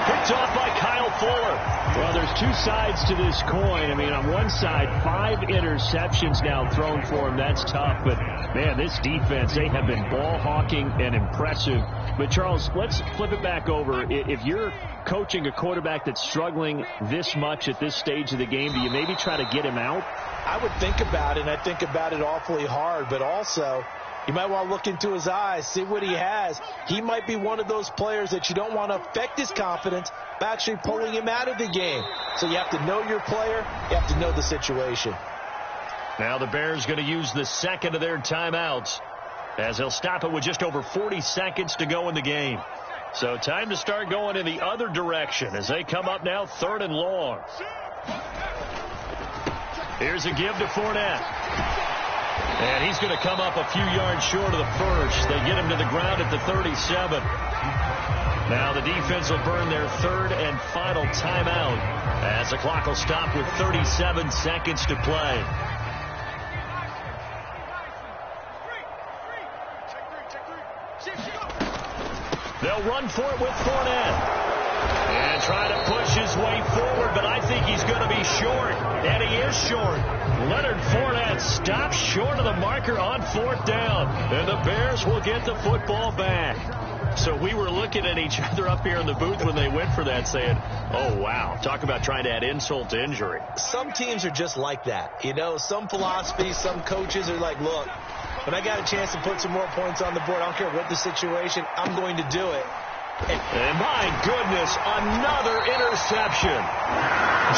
Picked off by Kyle Fuller. Well, there's two sides to this coin. I mean, on one side, 5 interceptions now thrown for him. That's tough. But, man, this defense, they have been ball hawking and impressive. But, Charles, let's flip it back over. If you're coaching a quarterback that's struggling this much at this stage of the game, do you maybe try to get him out? I would think about it, and I think about it awfully hard. But also, you might want to look into his eyes, see what he has. He might be one of those players that you don't want to affect his confidence by actually pulling him out of the game. So you have to know your player. You have to know the situation. Now the Bears going to use the second of their timeouts, as they'll stop it with just over 40 seconds to go in the game. So time to start going in the other direction as they come up now 3rd and long. Here's a give to Fournette. And he's going to come up a few yards short of the first. They get him to the ground at the 37. Now the defense will burn their third and final timeout as the clock will stop with 37 seconds to play. They'll run for it with Fournette. And try to push his way forward, but I think he's going to be short. And he is short. Leonard Fournette stops short of the marker on fourth down. And the Bears will get the football back. So we were looking at each other up here in the booth when they went for that saying, oh, wow, talk about trying to add insult to injury. Some teams are just like that. You know, some philosophies, some coaches are like, look, when I got a chance to put some more points on the board, I don't care what the situation, I'm going to do it. And my goodness, another interception.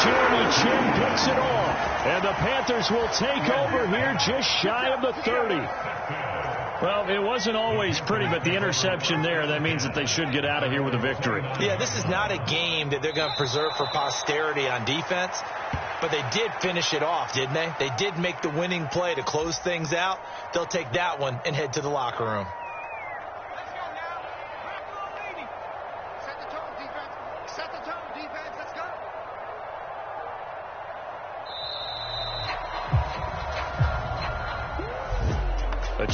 Jeremy Chin picks it off. And the Panthers will take over here just shy of the 30. Well, it wasn't always pretty, but the interception there, that means that they should get out of here with a victory. Yeah, this is not a game that they're going to preserve for posterity on defense. But they did finish it off, didn't they? They did make the winning play to close things out. They'll take that one and head to the locker room.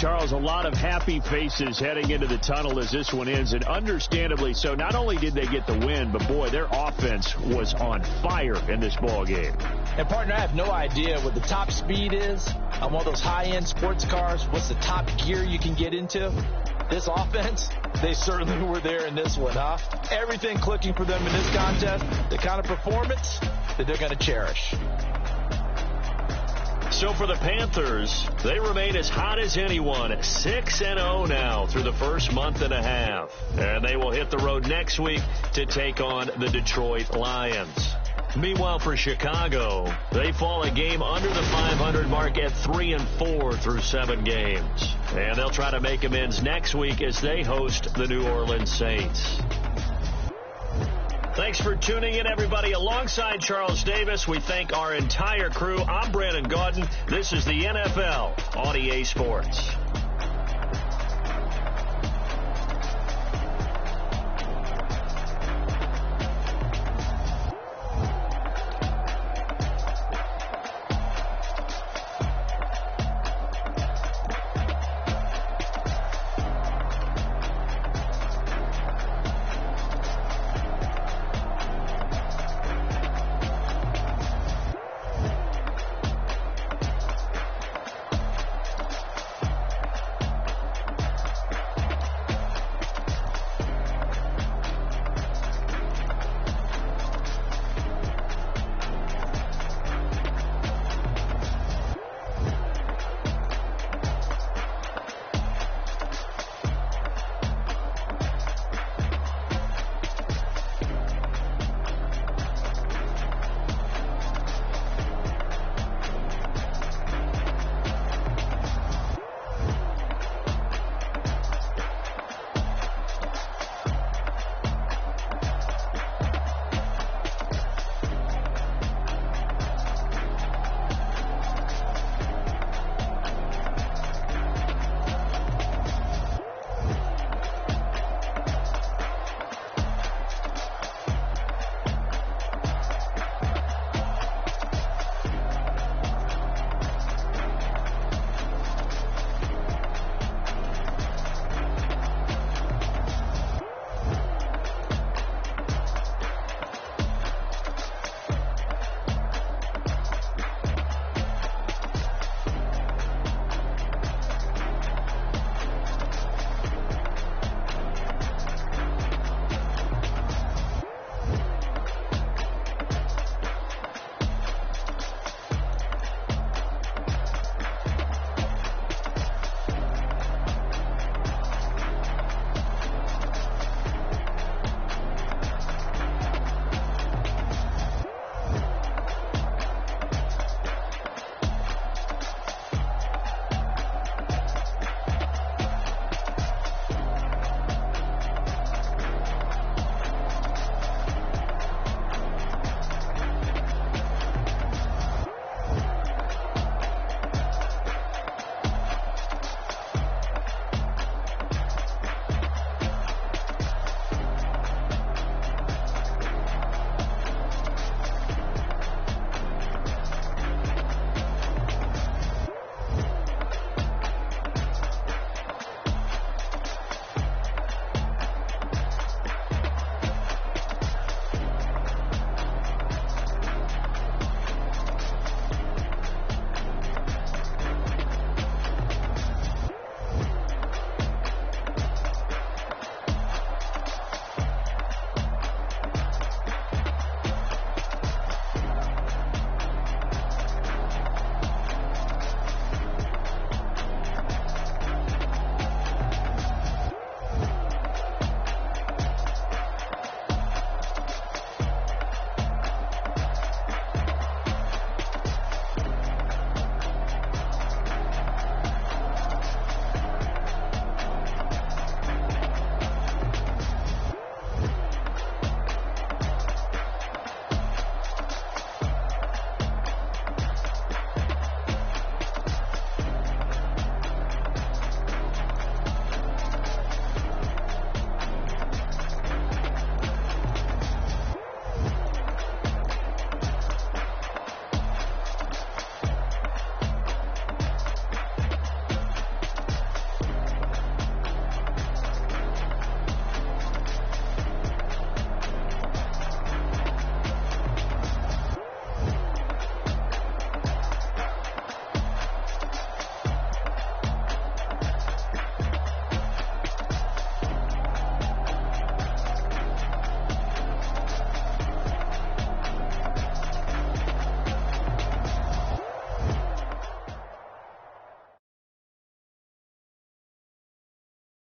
Charles, a lot of happy faces heading into the tunnel as this one ends, and understandably so. Not only did they get the win, but, boy, their offense was on fire in this ball game. And, partner, I have no idea what the top speed is on one of those high-end sports cars. What's the top gear you can get into? This offense, they certainly were there in this one, huh? Everything clicking for them in this contest, the kind of performance that they're going to cherish. So for the Panthers, they remain as hot as anyone, 6-0 now through the first month and a half. And they will hit the road next week to take on the Detroit Lions. Meanwhile, for Chicago, they fall a game under the 500 mark at 3-4 through 7 games. And they'll try to make amends next week as they host the New Orleans Saints. Thanks for tuning in, everybody. Alongside Charles Davis, we thank our entire crew. I'm Brandon Gaudin. This is the NFL on EA Sports.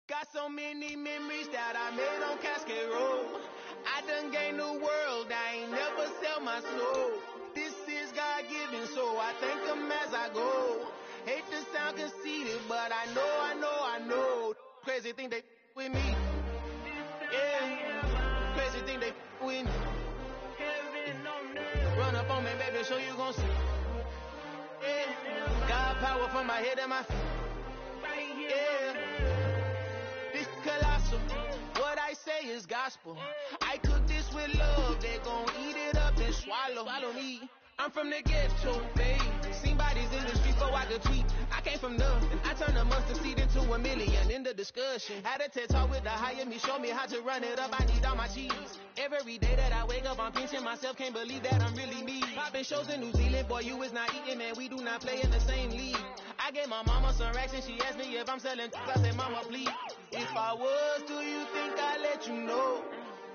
Got so many memories that I made on Cascade Road. I done gained the world, I ain't never sell my soul. This is God-given, so I thank him as I go. Hate to sound conceited, but I know. Crazy thing they with me. Yeah, crazy thing they with me. Run up on me, baby, so you gon' see. Yeah, God power from my head and my feet. Yeah, this colossal. What I say is gospel. I cook this with love, they gon' eat it up and swallow me. I'm from the ghetto, baby. Seen bodies in the street before I could tweet. I came from nothing. I turned a mustard seed into $1 million in the discussion. Had a TED talk with the higher me, show me how to run it up. I need all my cheese. Every day that I wake up, I'm pinching myself. Can't believe that I'm really me. Popping shows in New Zealand, boy, you is not eating, man. We do not play in the same league. I gave my mama some racks and she asked me if I'm selling. I said, mama, please. If I was, do you think I'd let you know?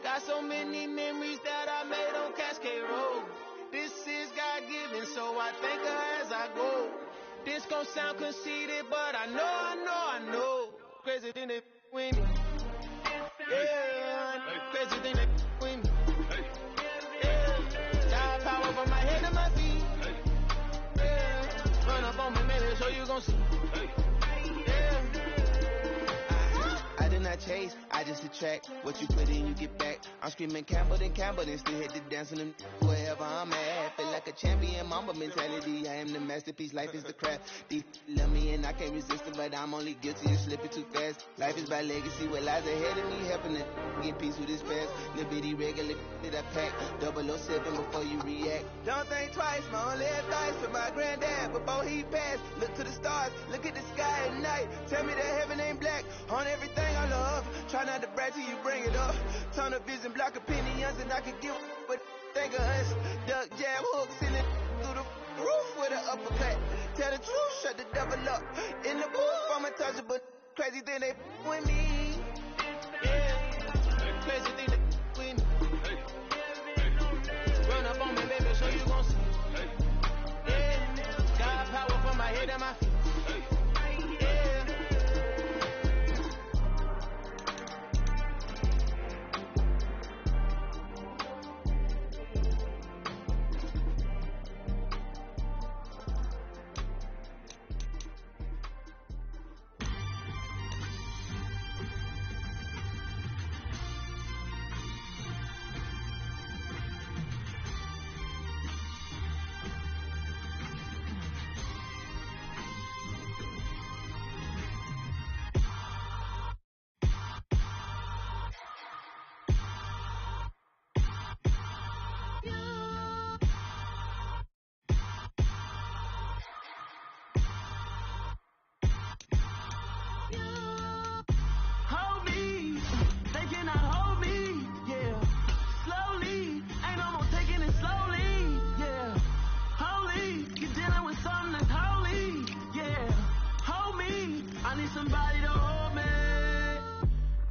Got so many memories that I made on Cascade Road. This is God-given, so I thank her as I go. This gon' sound conceited, but I know. Crazy thing they with me. Yeah, crazy thing they with me. Yeah, God power from my head to my feet. Yeah, run up on me, maybe, so you gon' see. Yeah. I did not chase, I just attract. What you put in, you get back. I'm screaming Campbell, then still hit the dance on them wherever I'm at. Feel like a champion, mamba mentality. I am the masterpiece, life is the craft. These love me and I can't resist it, but I'm only guilty of slipping too fast. Life is by legacy, what lies ahead of me, helping to get peace with this past. The bitty regular that I pack, 007 before you react. Don't think twice, my only advice for my granddad before he passed. Look to the stars, look at the sky at night. Tell me that heaven ain't black on everything I love. Try not to brag till you bring it up. Tunnel vision, block opinions, and I can give but think of us. Duck, jab, hooks in it through the roof with an uppercut. Tell the truth, shut the devil up. In the booth, I'm untouchable. Crazy thing they with me. Yeah, crazy thing they with me. Run up on me, baby, so you gon' see. Yeah, God power from my head and my feet.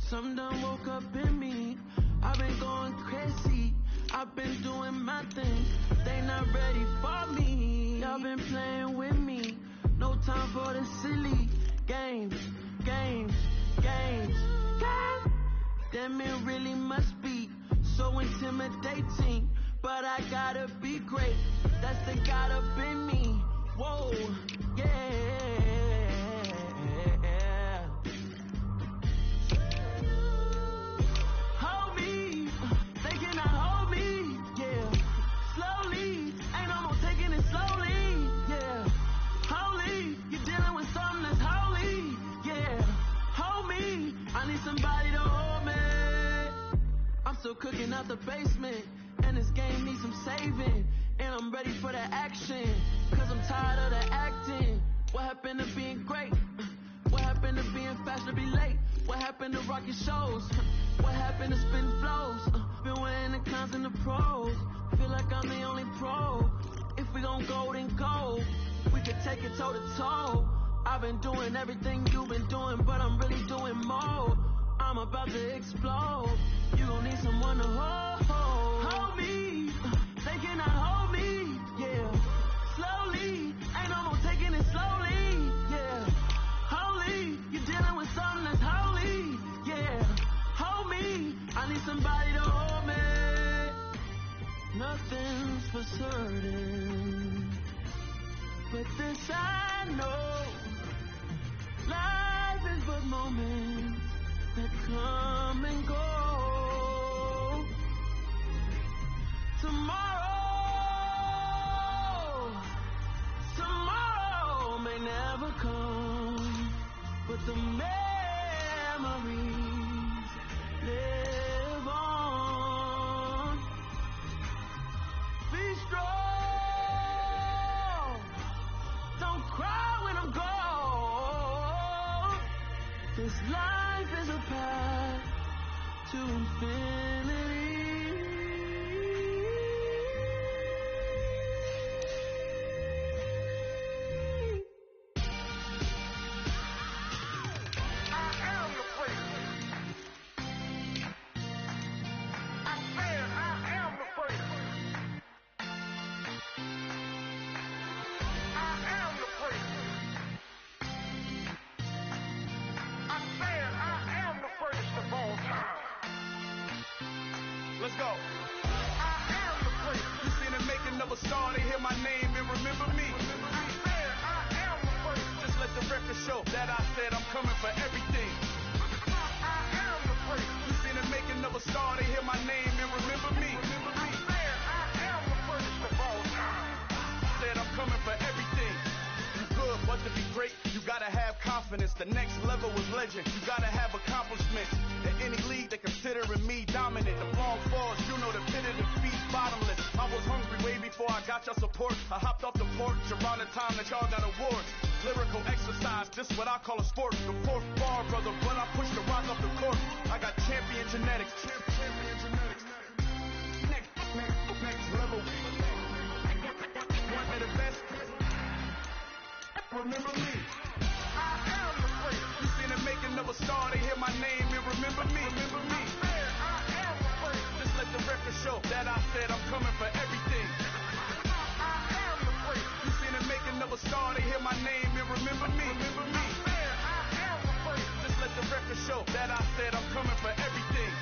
Something done woke up in me. I've been going crazy. I've been doing my thing. They not ready for me. Y'all been playing with me. No time for the silly games. Damn, it really must be so intimidating. But I gotta be great. That's the God up in me. Whoa, yeah. Still cooking out the basement, and this game needs some saving, and I'm ready for the action, cause I'm tired of the acting. What happened to being great? What happened to being fashionably late? What happened to rocking shows? What happened to spin flows? Been wearing the clowns and the pros. Feel like I'm the only pro. If we gon' go, then go. We could take it toe to toe. I've been doing everything you've been doing, but I'm really doing more. I'm about to explode. You gon' need someone to hold me. They cannot hold me, yeah. Slowly, ain't no more taking it slowly, yeah. Holy, you're dealing with something that's holy. Yes, I know life is but moments that come and go. Tomorrow may never come, but the memories live on. Be strong, don't cry when I'm gone. This life is a path to infinity. Let's go. I am the place. You seen the making of a star, they hear my name and remember me. I said I am the place. Just let the record show that I said I'm coming for everything. I am the place. You seen the making of a star, they hear my name and remember me. I said I am the first of all time. Said I'm coming for everything. You good, but to be great, you gotta have confidence. The next level is legend. You gotta have accomplishments. In any league, they considering me dominant. The long falls, you know the pit of defeat, bottomless. I was hungry way before I got your support. I hopped off the porch around the time that y'all got awards. Lyrical exercise, this what I call a sport. The fourth bar, brother, when I push the rock off the court. I got champion genetics. Champion genetics. Next level. One of the best. Remember me. I am the place. You seen the making of a star, they hear my name and remember me. Remember me. I am the place. Just let the record show that I said I'm coming for everything. I am the place. You seen the making of a star, they hear my name and remember me. Remember me. I am the place. Just let the record show that I said I'm coming for everything.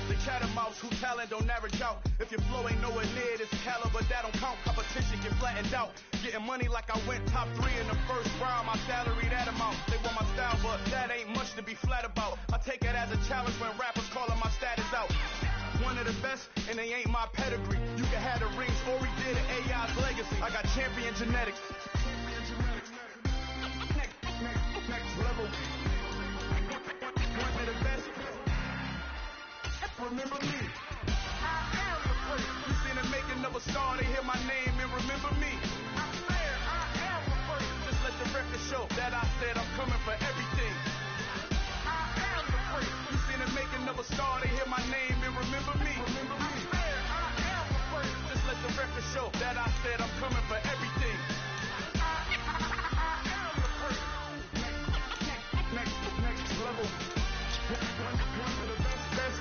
The chattermouths who talent don't average out. If your flow ain't nowhere near this caliber, that don't count. Competition get flattened out. Getting money like I went top 3 in the first round. My salary that amount. They want my style, but that ain't much to be flat about. I take it as a challenge when rappers calling my status out. One of the best, and they ain't my pedigree. You can have the rings, or we did it, AI's legacy. I got champion genetics. Next level. One of the best. Remember me. I am the place. You seen the making of a star, they hear my name and remember me. I said I am the place. Just let the record show that I said I'm coming for everything. I am the place. You seen the making of a star, they hear my name and remember me. Remember me. I said I am the place. Just let the record show that I said I'm coming for everything. I am the place. Next level. One of the best. Next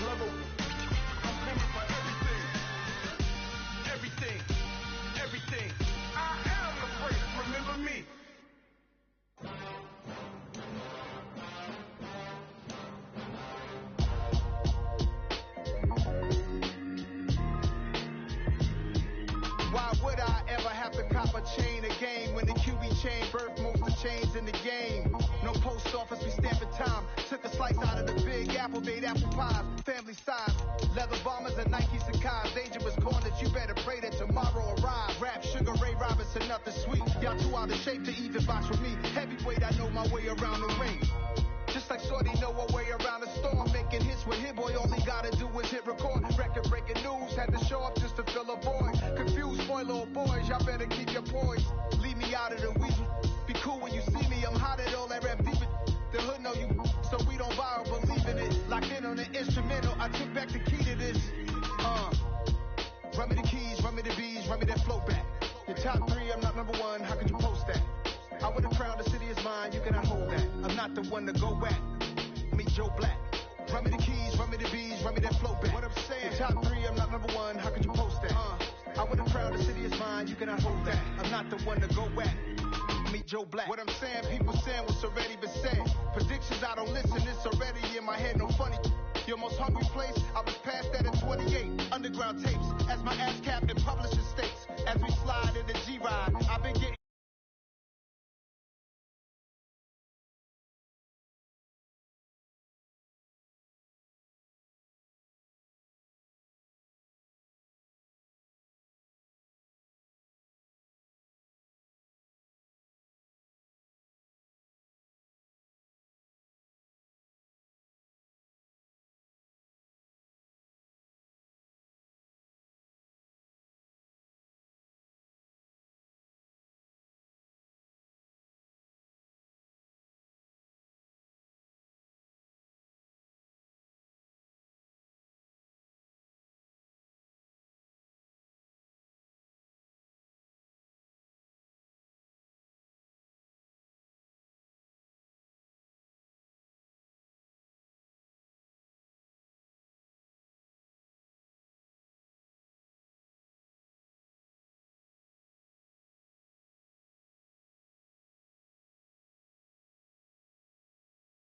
level. I'm coming for everything. Everything. I am the place. Remember me. Why would I ever have to cop a chain a game when the QB chain birthed most of the chains in the game? No post office, we stamping time. Took a slice out of the big apple, made apple pies, family size. Leather bombers and Nike Sakai's. Dangerous corners, you better pray that tomorrow arrives. Rap, Sugar Ray Robinson, nothing sweet. Y'all too out of shape to even box with me. Heavyweight, I know my way around the ring. Just like Shorty know her way around the storm. Making hits with Hit Boy, all he gotta do is hit record. Record breaking news, had to show up just to fill a void. Confused boy, little boys, y'all better keep your poise. Leave me out of the weasel. Be cool when you see me, I'm hot at all that rap deep. The hood know you, so we don't borrow, believe in it. Locked in on the instrumental, I took back the key to this. Run me the keys, run me the bees, run me that flow back. Your top 3, I'm not number 1, how could you post that? I would have crowned the city is mine, you cannot hold that. I'm not the one to go back. Meet Joe Black. Run me the keys, run me the bees, run me that flow back. What I'm saying, your top 3, I'm not number 1, how could you post that? I would have crowned the city is mine, you cannot hold that. I'm not the one to go back. Meet Joe Black. What I'm saying, people saying what's already been said. Predictions, I don't listen, it's already had no funny. Your most hungry place, I was past that at 28. Underground tapes, as my ass cap in publishing states. As we slide in the G-Ride, I've been getting